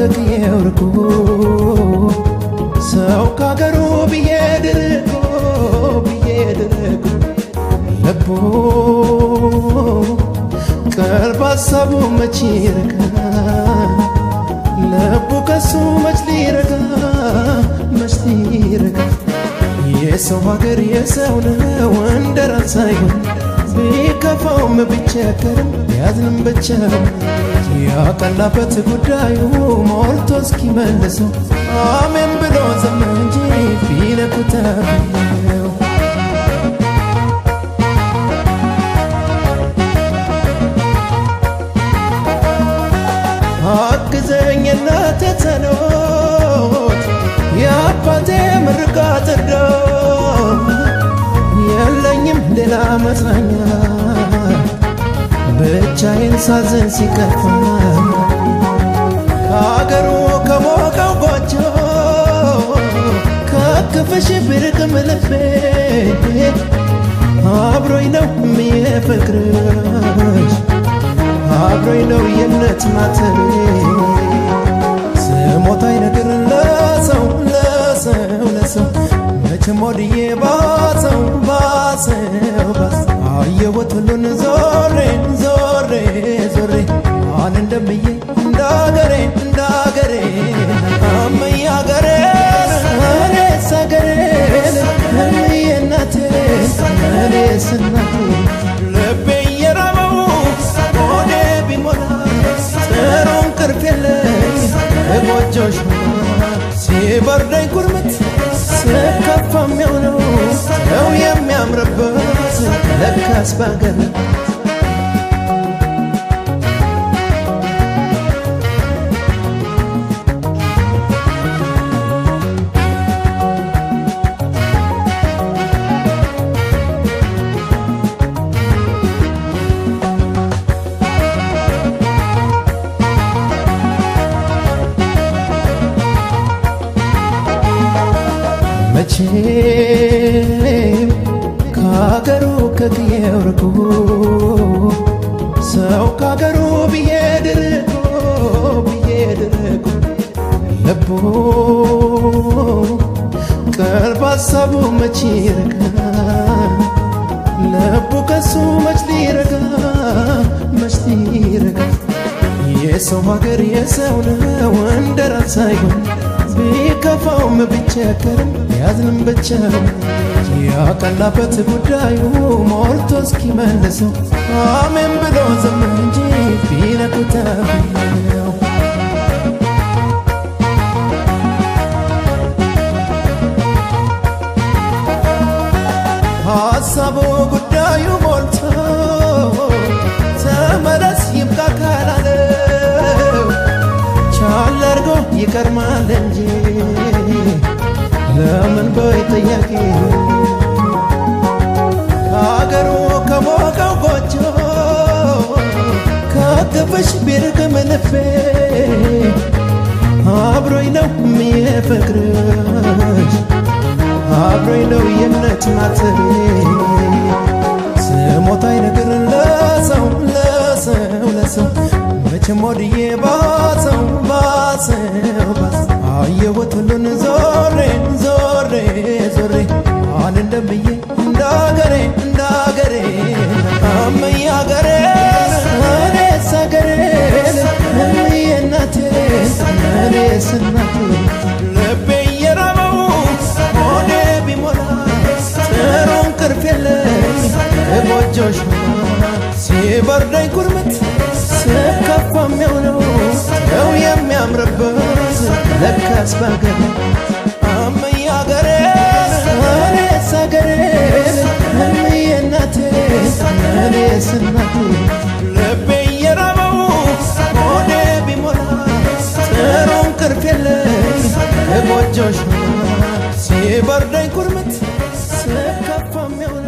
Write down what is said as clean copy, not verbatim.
ከቅየው ርቆ ሰው ካገሩ ቢሄድ ርቆ ልቡ ቀልብ ሀሳቡ መች ይረጋ ልቡ ከሱ መች ሊረጋ የሰው ሀገር የሰው ነው እንደራስ አይሆን ቢከፋውም ቢቸገርም ያዝንም ብቻ ያቀላበት ጉዳዩ ሞልቶ እስኪመልሰው አሜን ብሎ ዘመን እንጂ ቢነኩት አብየው አግዘኝ እናቴ ጸሎት የአባቴ ምርቃት እርዳት የለኝም ሌላ መጽናኛ ብቻዬን ሳዝን ሲከፋ ከአገሩ ከሞቀው ጎጆ ከክፍሽ ብርቅም ልቤ አብሮኝ ነው የሚፈቅርሽ አብሮኝ ነው የእምነት ማተቤ ስሞት አይነግር ለሰው መቼም ወድዬ ባሰው አየሁት ሁሉን ዞሬ ማን እንደምዬ እንዳገሬ አመያ ገሬን እኔስ አገሬን እምዬ እናቴ እኔስ እናቴ ልቤ እየራበው ሆዴ ቢሞላ ጥሩ እንቅልፍ የለኝ ጎጆሽ ሲበርደኝ ኩርምት ስከፋ የሚሆነው ሰው የሚያምርበት ለካስ ባገር መቼም ካገሩ ከቅየው ርቆ ሰው ካገሩ ቢሄድ ርቆ ልቡ ቀልብ ሀሳቡ መች ይረጋ ልቡ ከሱ መች ሊረጋ የሰው ሀገር የሰው ነው እንደራስ አይሆን ቢከፋውም ቢቸገርም ያዝንም ብቻ ያቀላበት ጉዳዩ ሞልቶ እስኪመልሰው አሜን ብሎ ዘመን እንጂ ቢነኩት አብየው ሀሳቡ ጉዳዩ ሞልቶ ተመለስ ይብቃ ካላለው ቻል አርጎ ይቀርማል እንጂ ለምን በይ ጥያቄ ከአገሩ ከሞቀው ጎጆ ከክፍሽ ቢርቅም ልቤ አብሮኝ ነው የሚፈቅርሽ አብሮኝ ነው የእምነት ማተቤ ስሞት አይነግር ለሰው መቼም ወድዬ ባሰው አየሁት ሁሉን ዞሬ ማን እንደምዬ እንዳገሬ አመያ ገሬን እኔስ አገሬን እምዬ እናቴ እኔስ እናቴ ልቤ እየራበው ሆዴ ቢሞላ ጥሩ እንቅልፍ የለኝ ጎጆሽ ሲበርደኝ ኩርምት ስከፋ የሚሆነው ሰው የሚያምርበት ለካስ ባገር አመያ ገሬን እኔስ አገሬን እምዬ እናቴ እኔስ እናቴ ልቤ እየራበው ሆዴ ቢሞላ ጥሩ እንቅልፍ የለኝ ጎጆሽ ሲበርደኝ ኩርምት ስከፋ የሚሆነው